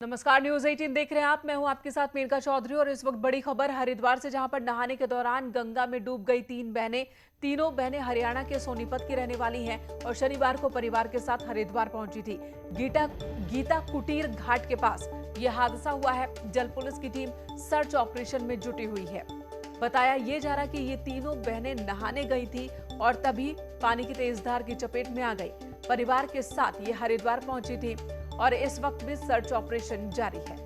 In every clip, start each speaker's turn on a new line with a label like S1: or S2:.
S1: नमस्कार, न्यूज 18 देख रहे हैं आप। मैं हूं आपके साथ मेनका चौधरी और इस वक्त बड़ी खबर हरिद्वार से, जहां पर नहाने के दौरान गंगा में डूब गई 3 बहनें। तीनों बहनें हरियाणा के सोनीपत की रहने वाली हैं और शनिवार को परिवार के साथ हरिद्वार पहुंची थी। गीता कुटीर घाट के पास यह हादसा हुआ है। जल पुलिस की टीम सर्च ऑपरेशन में जुटी हुई है। बताया ये जा रहा कि ये तीनों बहनें नहाने गई थी और तभी पानी की तेज धार की चपेट में आ गई। परिवार के साथ ये हरिद्वार पहुंची थी और इस वक्त भी सर्च ऑपरेशन जारी है।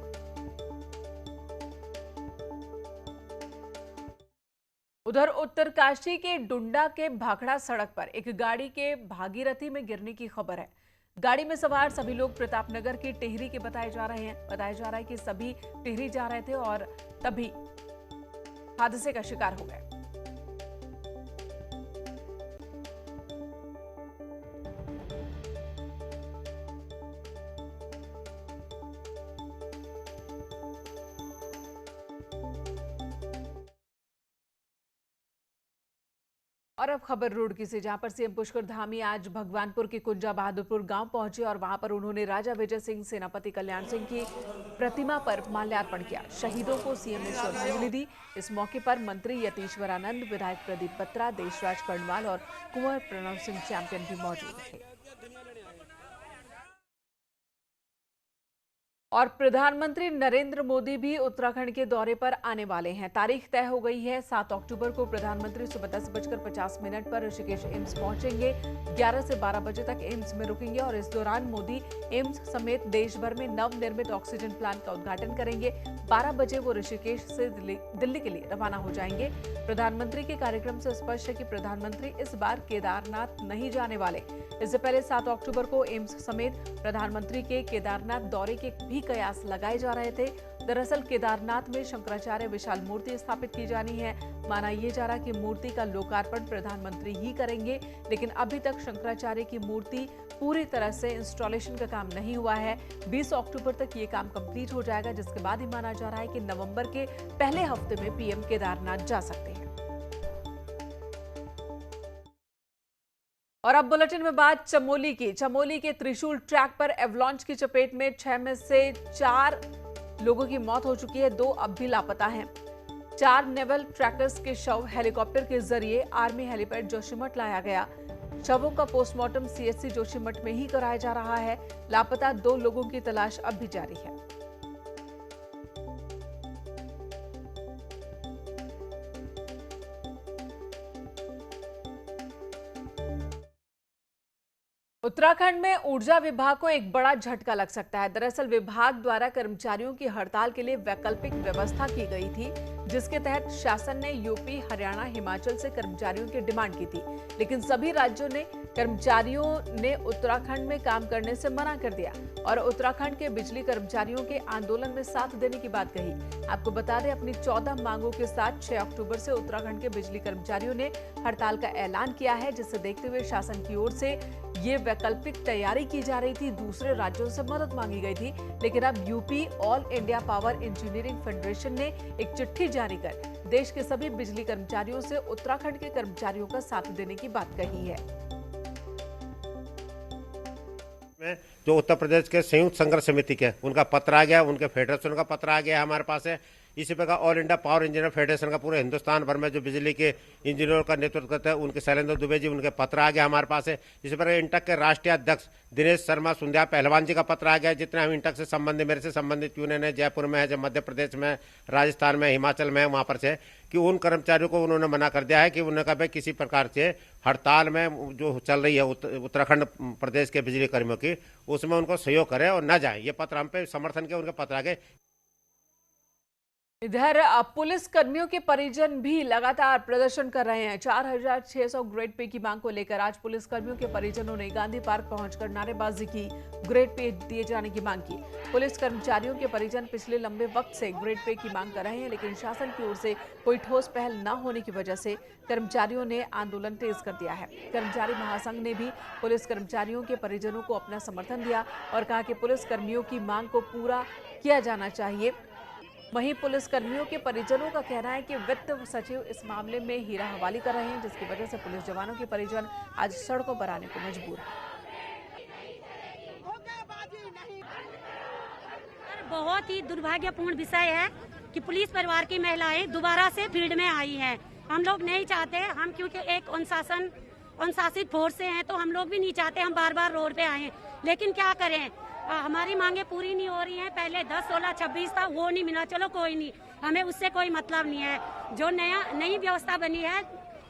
S1: उधर उत्तरकाशी के डुंडा के भाखड़ा सड़क पर एक गाड़ी के भागीरथी में गिरने की खबर है। गाड़ी में सवार सभी लोग प्रतापनगर के टिहरी के बताए जा रहे हैं। बताया जा रहा है कि सभी टिहरी जा रहे थे और तभी हादसे का शिकार हो गए। और अब खबर रुड़की से, जहां पर सीएम पुष्कर धामी आज भगवानपुर के कुंजा बहादुरपुर गांव पहुंचे और वहां पर उन्होंने राजा विजय सिंह, सेनापति कल्याण सिंह की प्रतिमा पर माल्यार्पण किया। शहीदों को सीएम ने श्रद्धांजलि दी। इस मौके पर मंत्री यतीश्वर आनंद, विधायक प्रदीप बत्रा, देशराज कर्णवाल और कुंवर प्रणव सिंह चैंपियन भी मौजूद थे। और प्रधानमंत्री नरेंद्र मोदी भी उत्तराखंड के दौरे पर आने वाले हैं। तारीख तय हो गई है। 7 अक्टूबर को प्रधानमंत्री सुबह 10:50 पर ऋषिकेश एम्स पहुंचेंगे। 11 से 12 बजे तक एम्स में रुकेंगे और इस दौरान मोदी एम्स समेत देश भर में नवनिर्मित ऑक्सीजन प्लांट का उद्घाटन करेंगे। 12 बजे वो ऋषिकेश से दिल्ली के लिए रवाना हो जाएंगे। प्रधानमंत्री के कार्यक्रम से स्पष्ट है कि प्रधानमंत्री इस बार केदारनाथ नहीं जाने वाले। इससे पहले 7 अक्टूबर को एम्स समेत प्रधानमंत्री के केदारनाथ दौरे के भी कयास लगाए जा रहे थे। दरअसल केदारनाथ में शंकराचार्य विशाल मूर्ति स्थापित की जानी है। माना यह जा रहा कि मूर्ति का लोकार्पण प्रधानमंत्री ही करेंगे, लेकिन अभी तक शंकराचार्य की मूर्ति पूरी तरह से इंस्टॉलेशन का काम नहीं हुआ है। 20 अक्टूबर तक ये काम कंप्लीट हो जाएगा, जिसके बाद ही माना जा रहा है कि नवंबर के पहले हफ्ते में पीएम केदारनाथ जा सकते हैं। और अब बुलेटिन में बात चमोली की। चमोली के त्रिशूल ट्रैक पर एवलांच की चपेट में 6 में से 4 लोगों की मौत हो चुकी है। 2 अब भी लापता हैं। 4 नेवल ट्रैकर्स के शव हेलीकॉप्टर के जरिए आर्मी हेलीपैड जोशीमठ लाया गया। शवों का पोस्टमार्टम सीएचसी जोशीमठ में ही कराया जा रहा है। लापता 2 लोगों की तलाश अब भी जारी है। उत्तराखंड में ऊर्जा विभाग को एक बड़ा झटका लग सकता है। दरअसल विभाग द्वारा कर्मचारियों की हड़ताल के लिए वैकल्पिक व्यवस्था की गई थी, जिसके तहत शासन ने यूपी, हरियाणा, हिमाचल से कर्मचारियों की डिमांड की थी, लेकिन सभी राज्यों ने कर्मचारियों ने उत्तराखंड में काम करने से मना कर दिया और उत्तराखंड के बिजली कर्मचारियों के आंदोलन में साथ देने की बात कही। आपको बता दें, अपनी 14 मांगों के साथ 6 अक्टूबर से उत्तराखंड के बिजली कर्मचारियों ने हड़ताल का ऐलान किया है, जिसे देखते हुए शासन की ओर से ये वैकल्पिक तैयारी की जा रही थी। दूसरे राज्यों से मदद मांगी गई थी, लेकिन अब UP all India power engineering federation ने एक चिट्ठी जारी कर देश के सभी बिजली कर्मचारियों से उत्तराखंड के कर्मचारियों का साथ देने की बात कही है।
S2: जो उत्तर प्रदेश के संयुक्त संघर्ष समिति के उनका पत्र आ गया, उनके फेडरेशन का पत्र आ गया हमारे पास है। इसी प्रकार all India power engineer federation का पूरे हिंदुस्तान भर में जो बिजली के इंजीनियरों का नेतृत्व करते हैं, उनके शैलेंद्र दुबे जी, उनके पत्र आ गया हमारे पास है। इसी प्रकार इंटक के राष्ट्रीय अध्यक्ष दिनेश शर्मा सुंधिया पहलवान जी का पत्र आ गया। जितने हम इंटक से संबंधित, मेरे से संबंधित यूनियन है, जयपुर में है, जब मध्य प्रदेश में, राजस्थान में, हिमाचल में, वहाँ पर से कि उन कर्मचारियों को उन्होंने मना कर दिया है कि उन्होंने कहा भाई किसी प्रकार से हड़ताल में जो चल रही है उत्तराखंड प्रदेश के बिजली कर्मियों की, उसमें उनको सहयोग करें और न जाए। ये पत्र हम पे समर्थन के उनके पत्र आ गए।
S1: इधर पुलिस कर्मियों के परिजन भी लगातार प्रदर्शन कर रहे हैं। 4600 ग्रेड पे की मांग को लेकर आज पुलिस कर्मियों के परिजनों ने गांधी पार्क पहुंचकर नारेबाजी की, ग्रेड पे दिए जाने की मांग की। पुलिस कर्मचारियों के परिजन पिछले लंबे वक्त से ग्रेड पे की मांग कर रहे हैं, लेकिन शासन की ओर से कोई ठोस पहल न होने की वजह से कर्मचारियों ने आंदोलन तेज कर दिया है। कर्मचारी महासंघ ने भी पुलिस कर्मचारियों के परिजनों को अपना समर्थन दिया और कहा कि पुलिस कर्मियों की मांग को पूरा किया जाना चाहिए। वहीं पुलिस कर्मियों के परिजनों का कहना है कि वित्त सचिव इस मामले में हीरा हवाली कर रहे हैं, जिसकी वजह से पुलिस जवानों के परिजन आज सड़कों पर आने को मजबूर हैं।
S3: बहुत ही दुर्भाग्यपूर्ण विषय है कि पुलिस परिवार की महिलाएं दोबारा से फील्ड में आई हैं। हम लोग नहीं चाहते, हम क्योंकि एक अनुशासित फोर्स से हैं तो हम लोग भी नहीं चाहते हम बार बार रोड पे आए, लेकिन क्या करें, हमारी मांगे पूरी नहीं हो रही हैं। पहले 10, 16, 26 था, वो नहीं मिला, चलो कोई नहीं, हमें उससे कोई मतलब नहीं है। जो नई व्यवस्था बनी है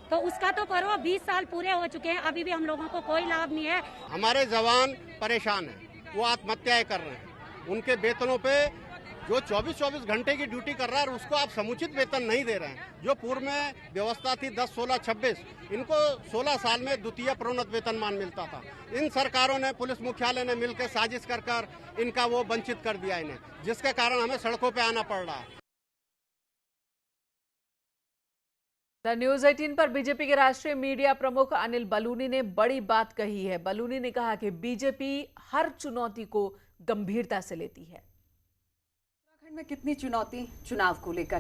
S3: तो उसका तो करो, 20 साल पूरे हो चुके हैं, अभी भी हम लोगों को कोई लाभ नहीं है।
S4: हमारे जवान परेशान हैं, वो आत्महत्याएं कर रहे हैं। उनके वेतनों पे जो 24-24 घंटे की ड्यूटी कर रहा है उसको आप समुचित वेतन नहीं दे रहे हैं। जो पूर्व में व्यवस्था थी 10, 16, 26, इनको 16 साल में द्वितीय प्रोन्नत वेतनमान मिलता था। इन सरकारों ने, पुलिस मुख्यालय ने मिलकर साजिश कर इनका वो वंचित कर दिया इन्हें, जिसके कारण हमें सड़कों पे आना पड़ रहा है।
S1: द न्यूज 18 पर बीजेपी के राष्ट्रीय मीडिया प्रमुख अनिल बलूनी ने बड़ी बात कही है। बलूनी ने कहा कि बीजेपी हर चुनौती को गंभीरता से लेती है।
S5: उत्तराखंड में कितनी चुनौती चुनाव को लेकर,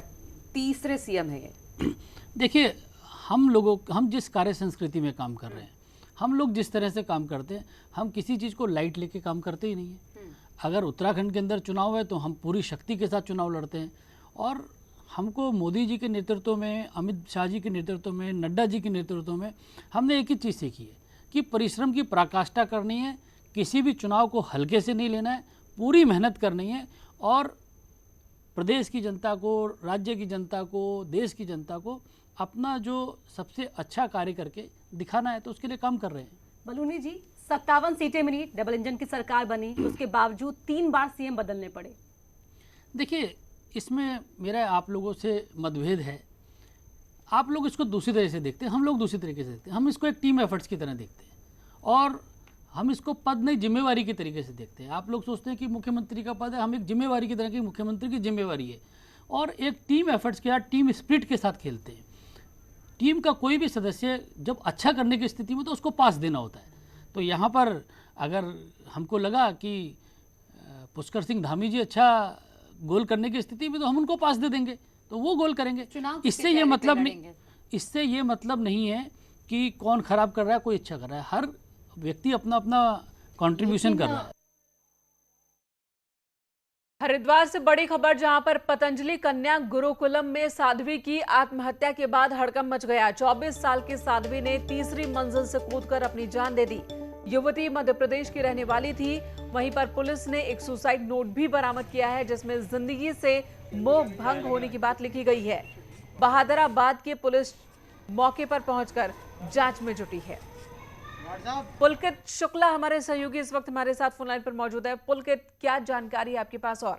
S5: तीसरे सीएम है ये।
S6: देखिए, हम जिस कार्य संस्कृति में काम कर रहे हैं, हम लोग जिस तरह से काम करते हैं, हम किसी चीज़ को लाइट लेके काम करते ही नहीं है। अगर उत्तराखंड के अंदर चुनाव है तो हम पूरी शक्ति के साथ चुनाव लड़ते हैं। और हमको मोदी जी के नेतृत्व में, अमित शाह जी के नेतृत्व में, नड्डा जी के नेतृत्व में हमने एक ही चीज़ सीखी है कि परिश्रम की पराकाष्ठा करनी है, किसी भी चुनाव को हल्के से नहीं लेना है, पूरी मेहनत करनी है और प्रदेश की जनता को, राज्य की जनता को, देश की जनता को अपना जो सबसे अच्छा कार्य करके दिखाना है, तो उसके लिए काम कर रहे हैं।
S5: बलूनी जी, 57 सीटें मिली, डबल इंजन की सरकार बनी, उसके बावजूद 3 बार सीएम बदलने पड़े।
S6: देखिए, इसमें मेरा आप लोगों से मतभेद है। आप लोग इसको दूसरी तरह से देखते हैं, हम लोग दूसरी तरीके से देखते हैं। हम इसको एक टीम एफर्ट्स की तरह देखते हैं और हम इसको पद नहीं, जिम्मेवारी के तरीके से देखते हैं। आप लोग सोचते हैं कि मुख्यमंत्री का पद है, हम एक जिम्मेवारी की तरह की, मुख्यमंत्री की जिम्मेवारी है और एक टीम एफर्ट्स के साथ, टीम स्पिरिट के साथ खेलते हैं। टीम का कोई भी सदस्य जब अच्छा करने की स्थिति में तो उसको पास देना होता है। तो यहाँ पर अगर हमको लगा कि पुष्कर सिंह धामी जी अच्छा गोल करने की स्थिति में, तो हम उनको पास दे देंगे, तो वो गोल करेंगे। इससे ये मतलब नहीं है कि कौन खराब कर रहा है, कोई अच्छा कर रहा है। हर व्यक्ति अपना अपना कंट्रीब्यूशन कर रहा है।
S1: हरिद्वार से बड़ी खबर, जहां पर पतंजलि कन्या गुरुकुलम में साध्वी की आत्महत्या के बाद हड़कंप मच गया। 24 साल की साध्वी ने तीसरी मंजिल से कूदकर अपनी जान दे दी। युवती मध्य प्रदेश की रहने वाली थी। वहीं पर पुलिस ने एक सुसाइड नोट भी बरामद किया है, जिसमें जिंदगी से मोह भंग होने की बात लिखी गई है। बहादुराबाद की पुलिस मौके पर पहुंचकर जांच में जुटी है। पुलकित शुक्ला हमारे सहयोगी इस वक्त हमारे साथ फोन लाइन पर मौजूद है। पुलकित, क्या जानकारी है आपके पास? और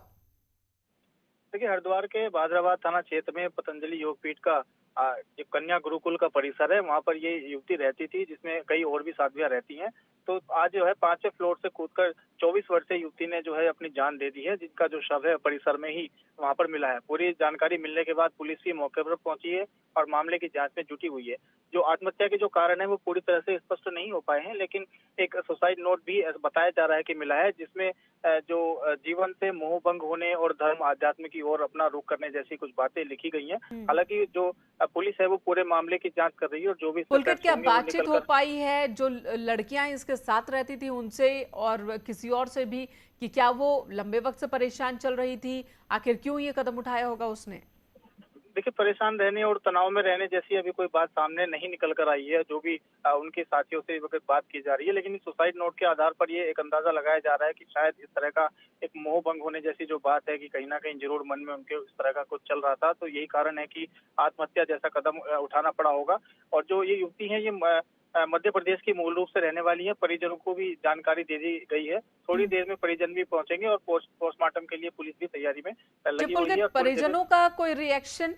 S7: देखिए, हरिद्वार के बहादुराबाद थाना क्षेत्र में पतंजलि योगपीठ का जो कन्या गुरुकुल का परिसर है, वहां पर ये युवती रहती थी, जिसमें कई और भी साध्वियां रहती हैं। तो आज जो है 5वें फ्लोर से कूदकर 24 वर्षीय युवती ने जो है अपनी जान दे दी है, जिसका जो शव है परिसर में ही वहां पर मिला है। पूरी जानकारी मिलने के बाद पुलिस भी मौके पर पहुंची है और मामले की जांच में जुटी हुई है। जो आत्महत्या के जो कारण है वो पूरी तरह से स्पष्ट नहीं हो पाए हैं, लेकिन एक सुसाइड नोट भी बताया जा रहा है कि मिला है, जिसमें जो जीवन से मोह भंग होने और धर्म आध्यात्म की ओर अपना रुख करने जैसी कुछ बातें लिखी गई हैं। हालांकि जो पुलिस है वो पूरे मामले की जांच कर रही है और जो भी
S1: पुलकित, क्या बातचीत हो पाई है जो लड़कियां इसके साथ रहती थी उनसे और किसी और से भी, कि क्या वो लंबे वक्त से परेशान चल रही थी, आखिर क्यों ये कदम उठाया होगा उसने?
S7: देखिए, परेशान रहने और तनाव में रहने जैसी अभी कोई बात सामने नहीं निकल कर आई है। जो भी उनके साथियों से इस वक्त बात की जा रही है, लेकिन इस सुसाइड नोट के आधार पर ये एक अंदाजा लगाया जा रहा है कि शायद इस तरह का एक मोह भंग होने जैसी जो बात है कि कहीं ना कहीं जरूर मन में उनके इस तरह का कुछ चल रहा था। तो यही कारण है कि आत्महत्या जैसा कदम उठाना पड़ा होगा। और जो ये युवती है, ये मध्य प्रदेश की मूल रूप से रहने वाली है। परिजनों को भी जानकारी दे दी गई है। थोड़ी देर में परिजन भी पहुंचेंगे और पोस्टमार्टम के लिए पुलिस भी तैयारी में लगी हुई है।
S1: परिजनों का कोई रिएक्शन?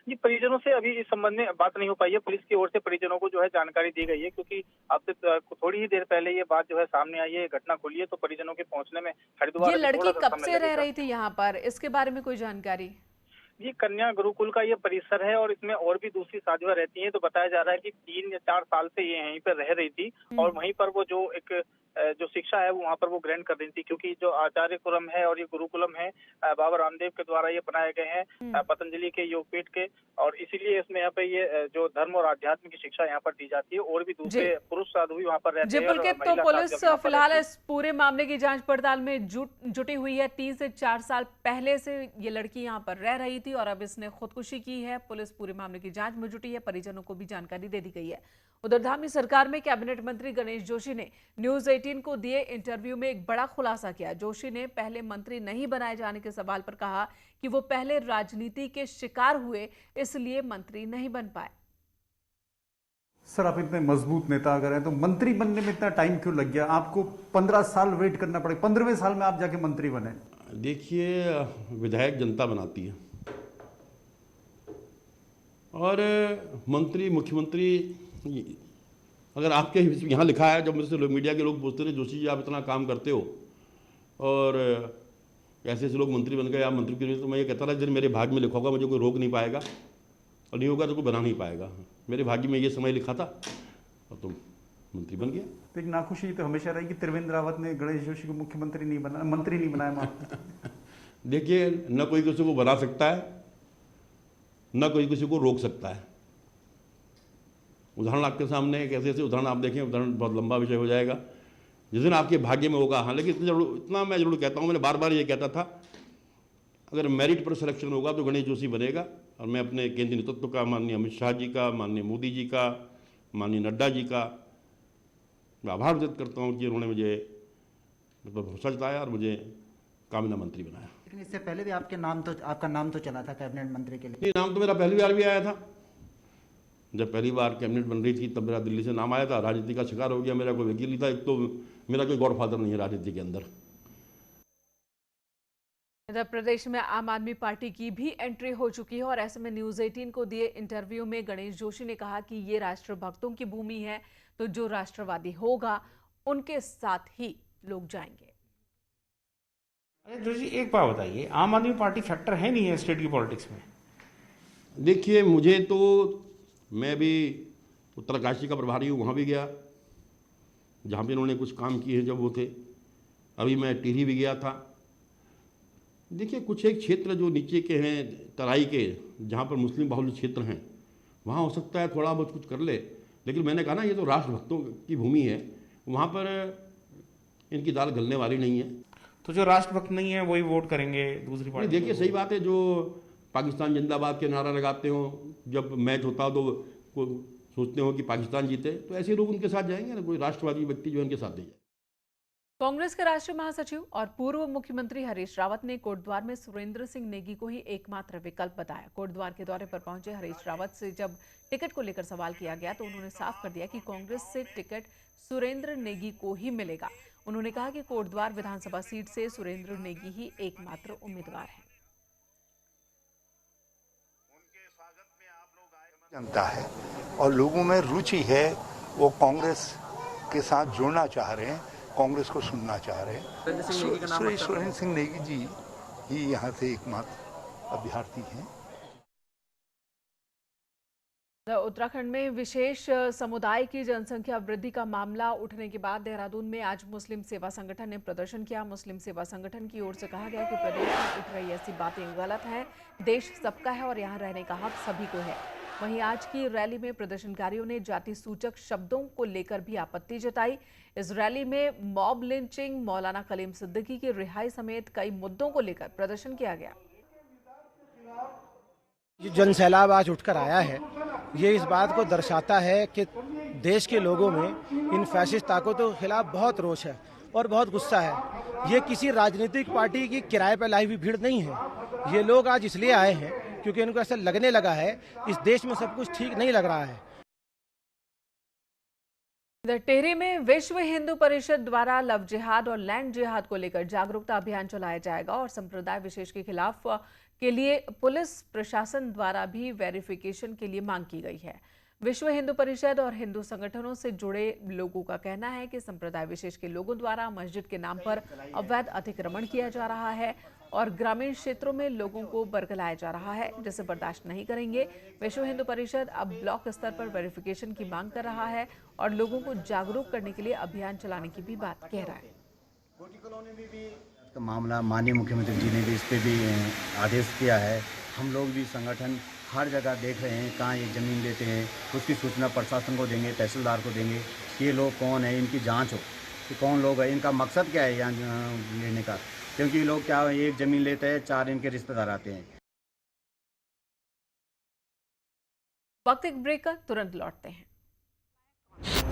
S7: जी, परिजनों से अभी इस संबंध में बात नहीं हो पाई है। पुलिस की ओर से परिजनों को जो है जानकारी दी गई है, क्योंकि अब से थोड़ी ही देर पहले ये बात जो है सामने आई है, घटना खुली है, तो परिजनों के पहुंचने में हरिद्वार
S1: ये लड़की कब से रह रही थी यहाँ पर, इसके बारे में कोई जानकारी?
S7: जी, कन्या गुरुकुल का ये परिसर है और इसमें और भी दूसरी साधुआं रहती हैं। तो बताया जा रहा है कि 3 या 4 साल से ये यहीं पर रह रही थी और वहीं पर वो जो एक जो शिक्षा है वो वहाँ पर वो ग्रहण कर रही थी, क्योंकि जो आचार्यकुलम है और ये गुरुकुलम है बाबा रामदेव के द्वारा ये बनाए गए हैं पतंजलि के योगपीठ के, और इसीलिए इसमें यहाँ पे ये जो धर्म और आध्यात्म की शिक्षा यहाँ पर दी जाती है। और भी दूसरे पुरुष साधु भी वहाँ पर रहते हैं।
S1: पुलकित, तो पुलिस फिलहाल इस पूरे मामले की जांच पड़ताल में जुटी हुई है। 3 से 4 साल पहले से ये लड़की यहाँ पर रह रही थी और अब इसने खुदकुशी की है। पुलिस पूरे मामले की जांच में जुटी है, परिजनों को भी जानकारी दे दी गई है। उधर धामी सरकार में कैबिनेट मंत्री गणेश जोशी ने न्यूज 18 को दिए इंटरव्यू में एक बड़ा खुलासा किया। जोशी ने पहले मंत्री नहीं बनाए जाने के सवाल पर कहा कि वो पहले राजनीति के शिकार हुए, इसलिए मंत्री नहीं बन पाए।
S8: सर, आप इतने मजबूत नेता अगर हैं तो मंत्री बनने में इतना टाइम क्यों लग गया? आपको 15 साल वेट करना पड़ेगा, 15वें साल में आप जाके मंत्री बने।
S9: देखिए, विधायक जनता बनाती है और मंत्री मुख्यमंत्री, अगर आपके यहाँ लिखा है, जब मुझसे मीडिया के लोग पूछते थे जोशी जी आप इतना काम करते हो और ऐसे ऐसे लोग मंत्री बन गए, आप मंत्री क्यों नहीं, तो मैं ये कहता था जब मेरे भाग्य में लिखा होगा मुझे कोई रोक नहीं पाएगा और नहीं होगा तो कोई बना नहीं पाएगा। मेरे भाग्य में ये समय लिखा था और तुम मंत्री बन गया।
S8: तो एक नाखुशी तो हमेशा रही कि त्रिवेंद्र रावत ने गणेश जोशी को मुख्यमंत्री नहीं बना, मंत्री नहीं बनाया।
S9: देखिए, न कोई किसी को बना सकता है न कोई किसी को रोक सकता है। उदाहरण आपके सामने एक ऐसे उदाहरण आप देखें, उदाहरण बहुत लंबा विषय हो जाएगा, जिस दिन आपके भाग्य में होगा। हाँ, लेकिन इतना मैं जरूर कहता हूँ, मैंने बार बार ये कहता था, अगर मेरिट पर सिलेक्शन होगा तो गणेश जोशी बनेगा। और मैं अपने केंद्रीय नेतृत्व का, माननीय अमित शाह जी का, माननीय मोदी जी का, माननीय नड्डा जी का मैं आभार व्यक्त करता हूँ कि उन्होंने मुझे भरोसा जताया और मुझे काबिना मंत्री बनाया।
S10: लेकिन इससे पहले भी आपका नाम तो चला था कैबिनेट मंत्री के लिए।
S9: नहीं, नाम तो मेरा पहली बार भी आया था। जब पहली बार कैबिनेट बन रही थी तब मेरा दिल्ली से नाम आया था। राजनीति का शिकार हो गया, मेरा कोई वकील नहीं था। एक तो मेरा कोई गॉडफादर नहीं है राजनीति के अंदर।
S1: इधर प्रदेश में आम आदमी पार्टी की भी एंट्री हो चुकी है और ऐसे में न्यूज 18 को दिए इंटरव्यू में गणेश जोशी ने कहा कि ये राष्ट्रभक्तों की भूमि है, तो जो राष्ट्रवादी होगा उनके साथ ही लोग जाएंगे।
S11: अरे जोशी, एक बात बताइए, आम आदमी पार्टी फैक्टर है नहीं है स्टेट की पॉलिटिक्स में?
S9: देखिए, मुझे तो, मैं भी उत्तरकाशी का प्रभारी हूँ, वहाँ भी गया जहाँ पे इन्होंने कुछ काम किए जब वो थे। अभी मैं टिहरी भी गया था। देखिए, कुछ एक क्षेत्र जो नीचे के हैं, तराई के, जहाँ पर मुस्लिम बाहुल्य क्षेत्र हैं, वहाँ हो सकता है थोड़ा बहुत कुछ कर ले। लेकिन मैंने कहा ना, ये तो राष्ट्रभक्तों की भूमि है, वहाँ पर इनकी दाल गलने वाली नहीं है।
S11: तो जो राष्ट्रभक्त नहीं है वही वोट करेंगे दूसरी पार्टी?
S9: देखिए, सही बात है, जो पाकिस्तान जिंदाबाद के नारा लगाते हो, जब मैच होता हो तो सोचते हो कि पाकिस्तान जीते, तो ऐसे लोग उनके साथ जाएंगे ना। कोई राष्ट्रवादी व्यक्ति जो उनके साथ नहीं जाए।
S1: कांग्रेस के राष्ट्रीय महासचिव और पूर्व मुख्यमंत्री हरीश रावत ने कोटद्वार में सुरेंद्र सिंह नेगी को ही एकमात्र विकल्प बताया। कोटद्वार के दौरे पर पहुंचे हरीश रावत से जब टिकट को लेकर सवाल किया गया तो उन्होंने साफ कर दिया कि कांग्रेस से टिकट सुरेंद्र नेगी को ही मिलेगा। उन्होंने कहा कि कोटद्वार विधानसभा सीट से सुरेंद्र नेगी ही एकमात्र उम्मीदवार है।
S12: जनता है और लोगों में रुचि है, वो कांग्रेस के साथ जुड़ना चाह रहे हैं, कांग्रेस को सुनना चाह रहे हैं। सुरेंद्र सिंह नेगी जी ही यहाँ से एकमात्र अभ्यर्थी हैं।
S1: उत्तराखंड में विशेष समुदाय की जनसंख्या वृद्धि का मामला उठने के बाद देहरादून में आज मुस्लिम सेवा संगठन ने प्रदर्शन किया। मुस्लिम सेवा संगठन की ओर से कहा गया कि प्रदेश में उठ रही ऐसी बातें गलत हैं। देश सबका है और यहाँ रहने का हक सभी को है। वहीं आज की रैली में प्रदर्शनकारियों ने जाति सूचक शब्दों को लेकर भी आपत्ति जताई। इस रैली में मॉब लिंचिंग, मौलाना कलीम सिद्दीकी की रिहाई समेत कई मुद्दों को लेकर प्रदर्शन किया गया।
S13: ये जन सैलाब आज उठकर आया है, ये इस बात को दर्शाता है कि देश के लोगों में इन फैसिस्ट ताकतों के खिलाफ बहुत रोष है और बहुत गुस्सा है। ये किसी राजनीतिक पार्टी की किराए पर लाई हुई भीड़ नहीं है। ये लोग आज इसलिए आए हैं क्योंकि इनको ऐसा लगने लगा है इस देश में सब कुछ ठीक नहीं लग रहा है।
S1: टिहरी में विश्व हिंदू परिषद द्वारा लव जिहाद और लैंड जिहाद को लेकर जागरूकता अभियान चलाया जाएगा और संप्रदाय विशेष के खिलाफ के लिए पुलिस प्रशासन द्वारा भी वेरिफिकेशन के लिए मांग की गई है। विश्व हिंदू परिषद और हिंदू संगठनों से जुड़े लोगों का कहना है कि संप्रदाय विशेष के लोगों द्वारा मस्जिद के नाम पर अवैध अतिक्रमण किया जा रहा है और ग्रामीण क्षेत्रों में लोगों को बरगलाया जा रहा है, जिसे बर्दाश्त नहीं करेंगे। विश्व हिंदू परिषद अब ब्लॉक स्तर पर वेरिफिकेशन की मांग कर रहा है और लोगों को जागरूक करने के लिए अभियान चलाने की भी बात कह रहा है।
S14: मामला माननीय मुख्यमंत्री जी ने भी इस पे भी आदेश किया है। हम लोग भी संगठन हर जगह देख रहे हैं, कहाँ ये ज़मीन लेते हैं, उसकी सूचना प्रशासन को देंगे, तहसीलदार को देंगे कि ये लोग कौन है, इनकी जांच हो कि कौन लोग है, इनका मकसद क्या है यहाँ लेने का। क्योंकि लोग क्या एक ज़मीन लेते हैं, 4 इनके रिश्तेदार आते हैं।
S1: वक्त एक ब्रेक का, तुरंत लौटते हैं।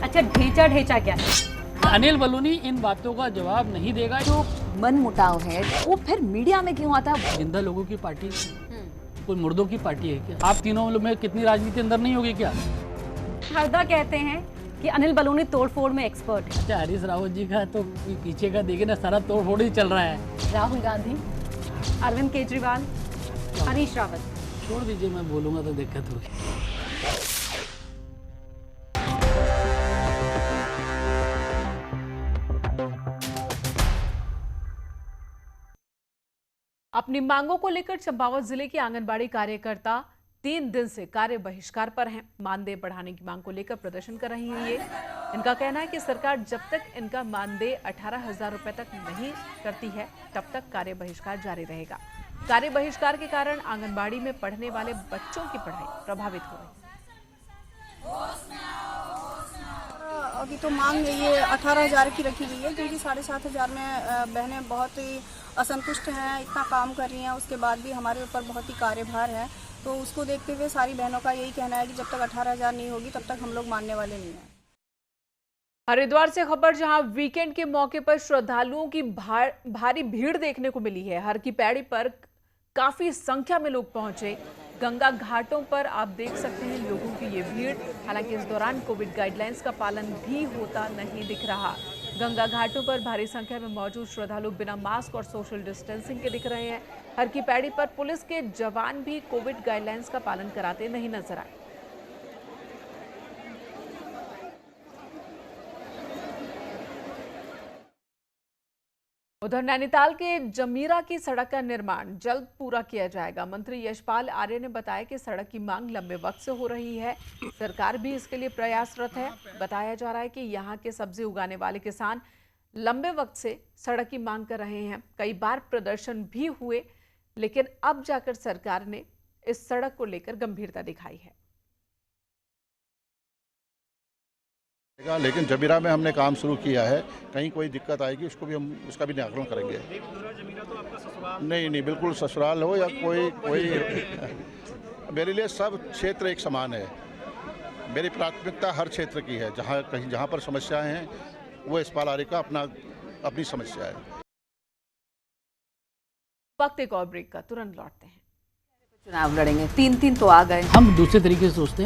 S5: अच्छा, ढेंचा क्या है?
S6: अनिल बलूनी इन बातों का जवाब नहीं देगा।
S15: जो मन मुटाव है वो फिर मीडिया में क्यों आता है?
S6: जिंदा लोगों की पार्टी कोई मुर्दों की पार्टी है क्या? आप तीनों में कितनी राजनीति अंदर नहीं होगी क्या?
S5: हरदा कहते हैं कि अनिल बलूनी तोड़फोड़ में एक्सपर्ट है।
S6: अच्छा, हरीश रावत जी का तो पीछे का देखे ना, सारा तोड़फोड़ ही चल रहा है।
S15: राहुल गांधी,
S5: अरविंद केजरीवाल, हरीश रावत।
S6: छोड़ दीजिए, मैं बोलूंगा तो दिक्कत होगी।
S1: अपनी मांगों को लेकर चंपावत जिले के आंगनबाड़ी कार्यकर्ता 3 दिन से कार्य बहिष्कार पर हैं। मानदेय बढ़ाने की मांग को लेकर प्रदर्शन कर रही हैं ये। इनका कहना है कि सरकार जब तक इनका मानदेय 18,000 रुपए तक नहीं करती है, तब तक कार्य बहिष्कार जारी रहेगा। कार्य बहिष्कार के कारण आंगनबाड़ी में पढ़ने वाले बच्चों की पढ़ाई प्रभावित हो रही है।
S16: अभी तो मांग ये 18,000 की रखी गई है, क्योंकि 7,500 में बहनें बहुत ही असंतुष्ट हैं। इतना काम कर रही हैं, उसके बाद भी हमारे ऊपर बहुत ही कार्यभार है। तो उसको देखते हुए सारी बहनों का यही कहना है कि जब तक 18,000 नहीं होगी तब तक हम लोग मानने वाले नहीं हैं।
S1: हरिद्वार से खबर, जहां वीकेंड के मौके पर श्रद्धालुओं की भारी भीड़ देखने को मिली है। हर की पैड़ी पर काफी संख्या में लोग पहुंचे। गंगा घाटों पर आप देख सकते हैं लोगों की ये भीड़। हालांकि इस दौरान कोविड गाइडलाइंस का पालन भी होता नहीं दिख रहा। गंगा घाटों पर भारी संख्या में मौजूद श्रद्धालु बिना मास्क और सोशल डिस्टेंसिंग के दिख रहे हैं। हर की पैड़ी पर पुलिस के जवान भी कोविड गाइडलाइंस का पालन कराते नहीं नजर आए। उधर नैनीताल के जमीरा की सड़क का निर्माण जल्द पूरा किया जाएगा। मंत्री यशपाल आर्य ने बताया कि सड़क की मांग लंबे वक्त से हो रही है, सरकार भी इसके लिए प्रयासरत है। बताया जा रहा है कि यहाँ के सब्जी उगाने वाले किसान लंबे वक्त से सड़क की मांग कर रहे हैं। कई बार प्रदर्शन भी हुए, लेकिन अब जाकर सरकार ने इस सड़क को लेकर गंभीरता दिखाई है।
S17: लेकिन जमीरा में हमने काम शुरू किया है, कहीं कोई दिक्कत आएगी उसको भी हम उसका भी निराकरण करेंगे। नहीं, बिल्कुल ससुराल हो या कोई मेरे लिए सब क्षेत्र एक समान है। मेरी प्राथमिकता हर क्षेत्र की है। जहाँ पर समस्याएं हैं वो यशपाल आर्य का अपनी समस्या है।
S1: वक्त एक और ब्रेक का, तुरंत लौटते हैं।
S15: चुनाव लड़ेंगे, 3 तो आ गए।
S6: हम दूसरे तरीके से सोचते हैं।